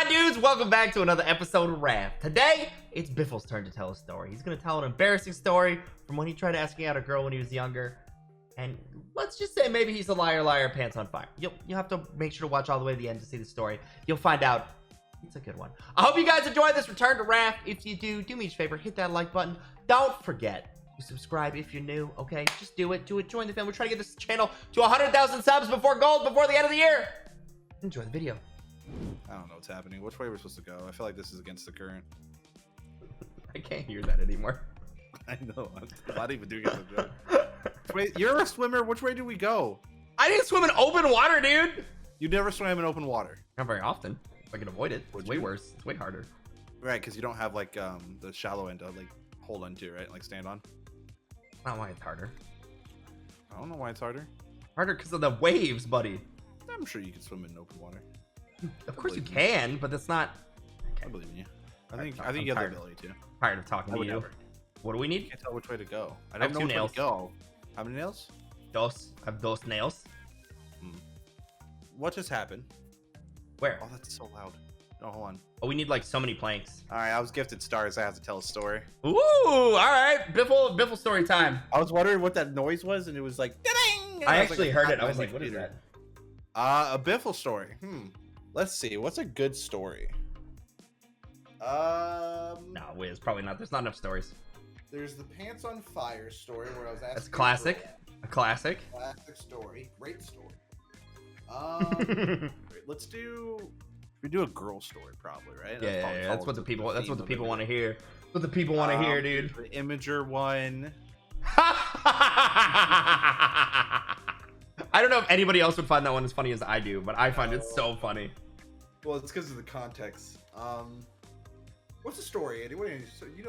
Hi dudes, welcome back to another episode of Raft. Today, it's Biffle's turn to tell a story. He's gonna tell an embarrassing story from when he tried asking out a girl when he was younger. And let's just say maybe he's a liar, pants on fire. You'll have to make sure to watch all the way to the end to see the story. You'll find out it's a good one. I hope you guys enjoyed this return to Raft. If you do me a favor, hit that like button. Don't forget to subscribe if you're new, okay? Just do it. Join the family. We're trying to get this channel to 100,000 subs before gold, before the end of the year. Enjoy the video. I don't know what's happening. Which way we're supposed to go? I feel like this is against the current. I can't hear that anymore. I know. I'm not even doing it. Wait, you're a swimmer. Which way do we go? I didn't swim in open water, dude. You never swam in open water. Not very often. If I can avoid it, it's way worse. It's way harder. Right, because you don't have like the shallow end to like hold onto, right? Like stand on. Not why it's harder. I don't know why it's harder. Harder because of the waves, buddy. I'm sure you can swim in open water. Of course you can, but that's not. I believe in you. I think you have the ability to. Tired of talking to you. Never. What do we need? I can't tell which way to go. I have don't know two which nails. way to go. How many nails? Dos. I have dos nails. What just happened? Where? Oh, that's so loud. Oh, hold on. Oh, we need like so many planks. All right, I was gifted stars. I have to tell a story. Ooh, all right. Biffle story time. I was wondering what that noise was, and it was like, ding! I actually heard it. I was like, what is that? A Biffle story. Let's see. What's a good story? No, wait, it's probably not. There's not enough stories. There's the pants on fire story where I was asking. That's classic. A classic. Classic story. Great story. Let's do. We do a girl story, probably, right? Yeah, that's what the people. That's what the people want to hear. What the people want to hear, dude. The Imager one. I don't know if anybody else would find that one as funny as I do, but I find it so funny. Well, it's because of the context. What's the story, Andy?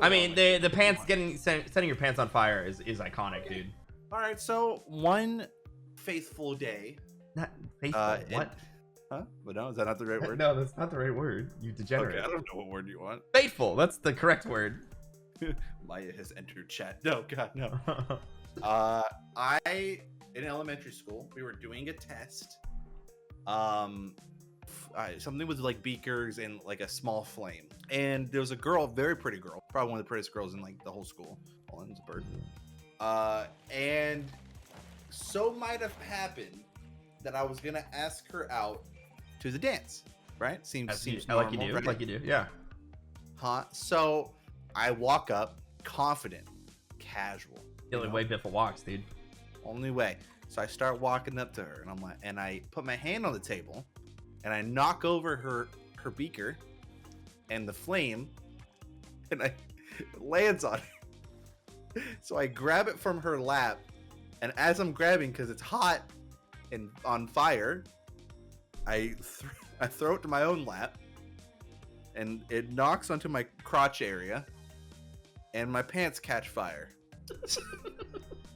I mean, the pants setting your pants on fire is iconic, dude. All right, so one faithful day. Not faithful. What? Huh? But no, is that not the right word? No, that's not the right word. You degenerate. Okay, I don't know what word you want. Faithful. That's the correct word. Maya has entered chat. No, God, no. In elementary school, we were doing a test. Something with like beakers and like a small flame. And there was a girl, very pretty girl, probably one of the prettiest girls in like the whole school. Oh, and it's a bird. And so might have happened that I was gonna ask her out to the dance, right? Seems normal, like you do, right? like you do, yeah. So I walk up, confident, casual. The only way Biffle walks, dude. Only way. So I start walking up to her, and I'm like, and I put my hand on the table, and I knock over her beaker, and the flame, and it lands on her. So I grab it from her lap, and as I'm grabbing, because it's hot and on fire, I throw it to my own lap, and it knocks onto my crotch area, and my pants catch fire.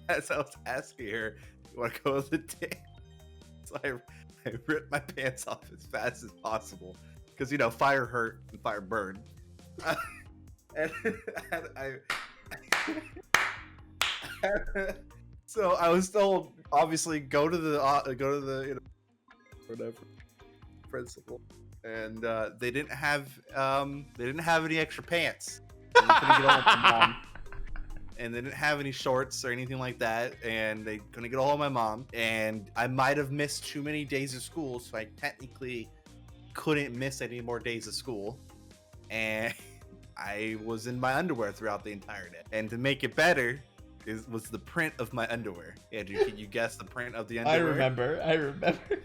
As I was asking her, "You want to go to the dance?" So I ripped my pants off as fast as possible because fire hurt and fire burned. So I was told, obviously, go to the whatever principal, and they didn't have any extra pants. And they couldn't get all of my mom. And they didn't have any shorts or anything like that, and they couldn't get a hold of my mom. And I might have missed too many days of school, so I technically couldn't miss any more days of school. And I was in my underwear throughout the entire day. And to make it better, was the print of my underwear. Andrew, can you guess the print of the underwear? I remember.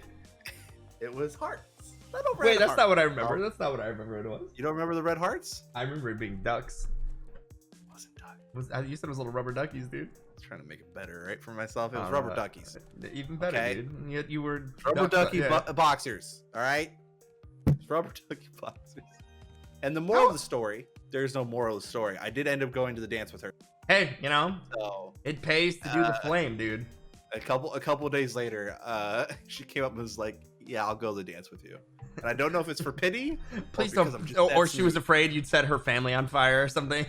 It was hearts. Wait, that's not what I remember. That's not what I remember it was. You don't remember the red hearts? I remember it being ducks. You said it was little rubber duckies, dude. I was trying to make it better, right, for myself. It was rubber duckies. Even better, okay. Dude. Yet you were rubber ducky boxers. All right, it's rubber ducky boxers. And the moral of the story, there's no moral of the story. I did end up going to the dance with her. Hey, so it pays to do the flame, dude. A couple of days later, she came up and was like, "Yeah, I'll go to the dance with you." And I don't know if it's for pity. Please don't. Or she was afraid you'd set her family on fire or something.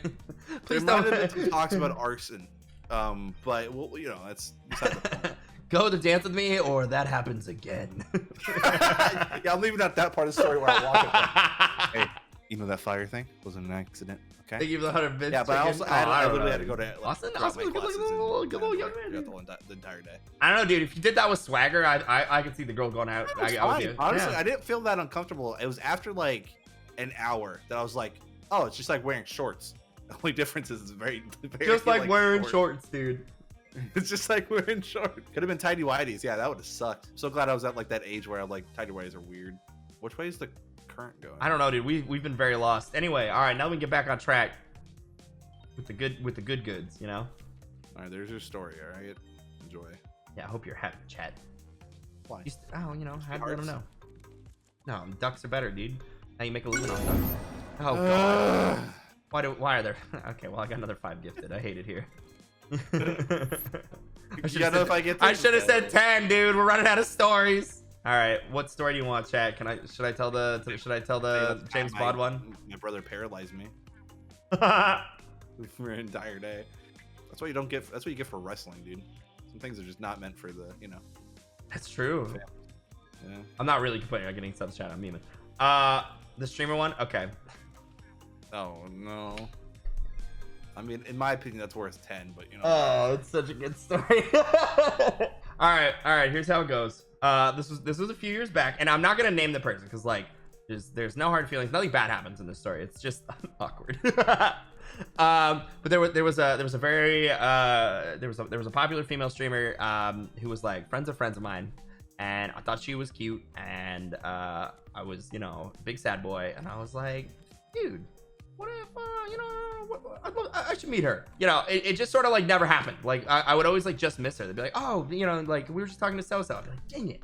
Please don't. It talks about arson. But well, that's beside the point. Go to dance with me, or that happens again. Yeah, I'm leaving out that part of the story where I walk up. You know that fire thing wasn't an accident. They Okay. give you the 100 bits. Yeah, but I also I literally had to go to like, Austin. drop Austin's my a good classes little young man. the entire day. I don't know, dude. If you did that with swagger, I could see the girl going out. It was I would fine. do. Honestly, Yeah. I didn't feel that uncomfortable. It was after like an hour that I was like, oh, it's just like wearing shorts. The only difference is it's very Just like wearing short. shorts, dude. It's just like wearing shorts. Could have been tidy whities. Yeah, that would have sucked. I'm so glad I was at like that age where I'm like tidy whities are weird. Which way is the current going? I don't know, dude. We've been very lost. Anyway, all right, now we can get back on track with the good goods, you know. All right, there's your story. All right, enjoy. Yeah, I hope you're happy, Chad. Why? You know, had to let Hearts? them know. No, ducks are better, dude. Now you make a living on ducks. Oh god. Why are there? Okay, well I got another 5 gifted. I hate it here. I should have said 10, dude. We're running out of stories. All right, what story do you want, Chad? Should I tell the James Bond one? My brother paralyzed me for an entire day. That's what you don't get. That's what you get for wrestling, dude. Some things are just not meant for the, you know. That's true. Yeah. I'm not really complaining about getting subs, Chad. I'm memeing. The streamer one, okay. Oh no. I mean, in my opinion, that's worth 10, but you know. Oh, it's such a good story. all right. Here's how it goes. This was a few years back, and I'm not gonna name the person because like there's no hard feelings. Nothing bad happens in this story. It's just awkward. But there was a popular female streamer who was like friends of mine, and I thought she was cute, and I was, you know, big sad boy, and I was like, dude, what if you know, I should meet her. You know, it just sort of like never happened. Like I would always like just miss her. They'd be like, oh, you know, like we were just talking to so-so. I'd be like, dang it,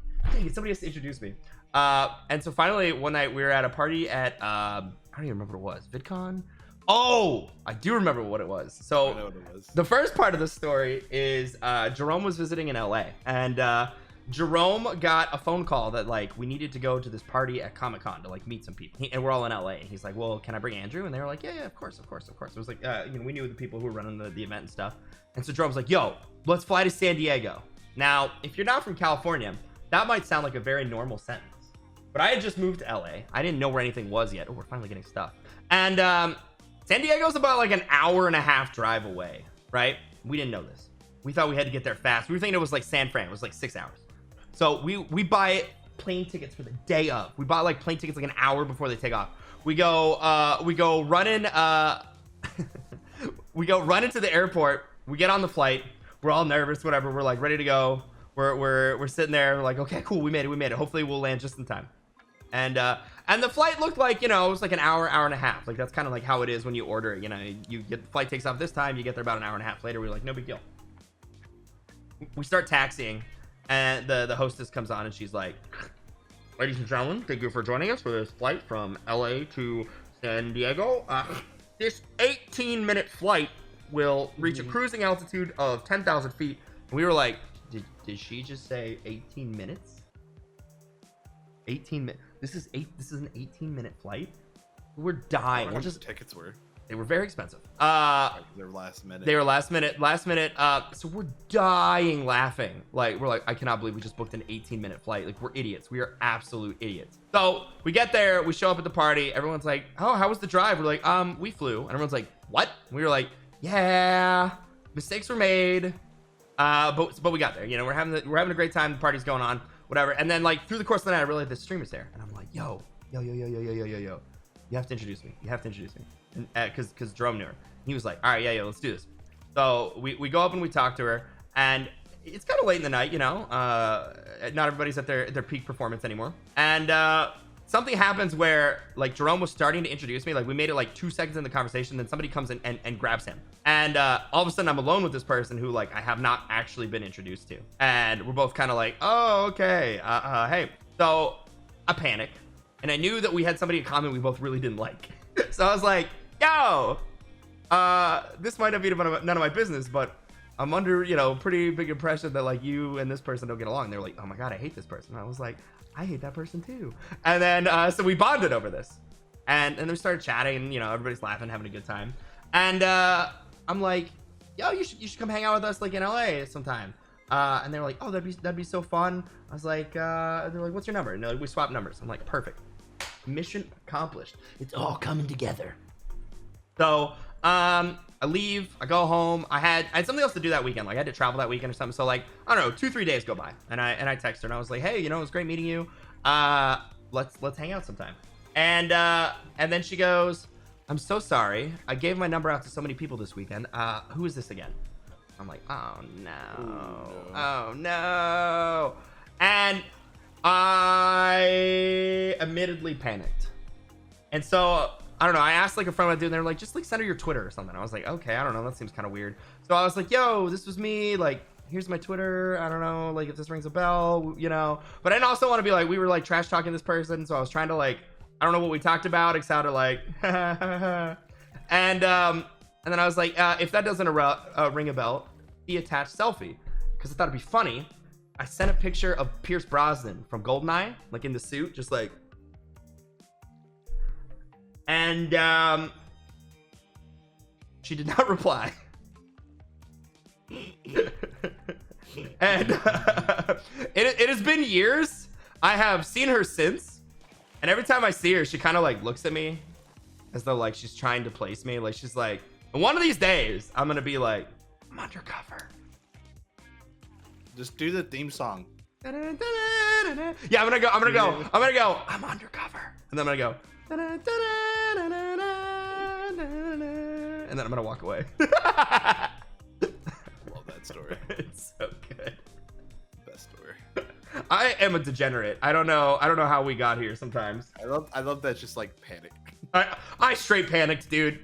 somebody has to introduce me. And so finally one night we were at a party at I don't even remember what it was, VidCon. Oh, I do remember what it was. So I know what it was. the first part of the story is Jerome was visiting in LA, and Jerome got a phone call that like we needed to go to this party at Comic-Con to like meet some people, and we're all in LA. And he's like, well, can I bring Andrew? And they were like, yeah, of course. It was like, you know, we knew the people who were running the event and stuff. And so Jerome's like, yo, let's fly to San Diego. Now, if you're not from California, that might sound like a very normal sentence, but I had just moved to LA. I didn't know where anything was yet. Oh, we're finally getting stuff. And San Diego's about like an hour-and-a-half drive away, right? We didn't know this. We thought we had to get there fast. We were thinking it was like San Fran. It was like 6 hours. So we buy plane tickets for the day of. We bought like plane tickets like an hour before they take off. We go run into the airport. We get on the flight. We're all nervous, whatever. We're like ready to go. We're sitting there. We're like, okay, cool. We made it. Hopefully we'll land just in time. And the flight looked like, you know, it was like an hour and a half. Like that's kind of like how it is when you order it. You know, you get the flight takes off this time. You get there about an hour and a half later. We're like, no big deal. We start taxiing. And the hostess comes on and she's like, ladies and gentlemen, thank you for joining us for this flight from LA to San Diego. This 18-minute flight will reach a cruising altitude of 10,000 feet. And we were like, did she just say 18 minutes? 18 minutes. This is an 18-minute flight. We're dying. How much the tickets were? They were very expensive. They were last minute. Last minute. So we're dying laughing. Like we're like, I cannot believe we just booked an 18-minute flight. Like we're idiots. We are absolute idiots. So we get there, we show up at the party. Everyone's like, oh, how was the drive? We're like, we flew. And everyone's like, what? And we were like, yeah, mistakes were made. But we got there. You know, we're having a great time. The party's going on, whatever. And then like through the course of the night, I realized this streamer's there, and I'm like, yo. You have to introduce me. And because Jerome knew her. He was like, all right, yeah, let's do this. So we go up and we talk to her, and it's kind of late in the night, you know. Not everybody's at their peak performance anymore. And something happens where like Jerome was starting to introduce me. Like we made it like 2 seconds in the conversation, then somebody comes in and grabs him. And all of a sudden I'm alone with this person who like I have not actually been introduced to. And we're both kind of like, oh, okay, hey. So I panic. And I knew that we had somebody in common we both really didn't like. So I was like, yo, this might not be none of my business, but I'm under, you know, pretty big impression that like you and this person don't get along. And they're like, oh my God, I hate this person. And I was like, I hate that person too. And then, so we bonded over this. And then we started chatting, and, you know, everybody's laughing, having a good time. And I'm like, yo, you should come hang out with us like in LA sometime. And they're like, oh, that'd be so fun. I was like, they're like, what's your number? And we swapped numbers. I'm like, perfect. mission accomplished. It's all coming together. So I leave, I go home. I had something else to do that weekend. Like I had to travel that weekend or something. So like, I don't know, 2-3 days go by, and I text her and I was like, hey, you know, it was great meeting you. Let's hang out sometime. And then she goes, I'm so sorry. I gave my number out to so many people this weekend. Who is this again? I'm like, oh no. Oh no. And I admittedly panicked. And so I don't know. I asked like a friend what I do, and they were like, just like send her your Twitter or something. I was like, okay, I don't know. That seems kind of weird. So I was like, yo, this was me. Like, here's my Twitter. I don't know, like if this rings a bell, you know. But I didn't also want to be like, we were like trash talking this person. So I was trying to like, I don't know what we talked about. It sounded like, and then I was like, if that doesn't ring a bell, he attached selfie, because I thought it'd be funny. I sent a picture of Pierce Brosnan from GoldenEye, like in the suit, just like. And she did not reply. And it has been years. I have seen her since, and every time I see her, she kind of like looks at me as though like she's trying to place me. Like she's like, one of these days I'm gonna be like, I'm undercover. Just do the theme song. Yeah, I'm gonna go. I'm undercover, and then I'm gonna go. And then I'm gonna walk away. Love that story. It's so good. Best story. I am a degenerate. I don't know how we got here sometimes. I love that. Just like panic. I straight panicked, dude.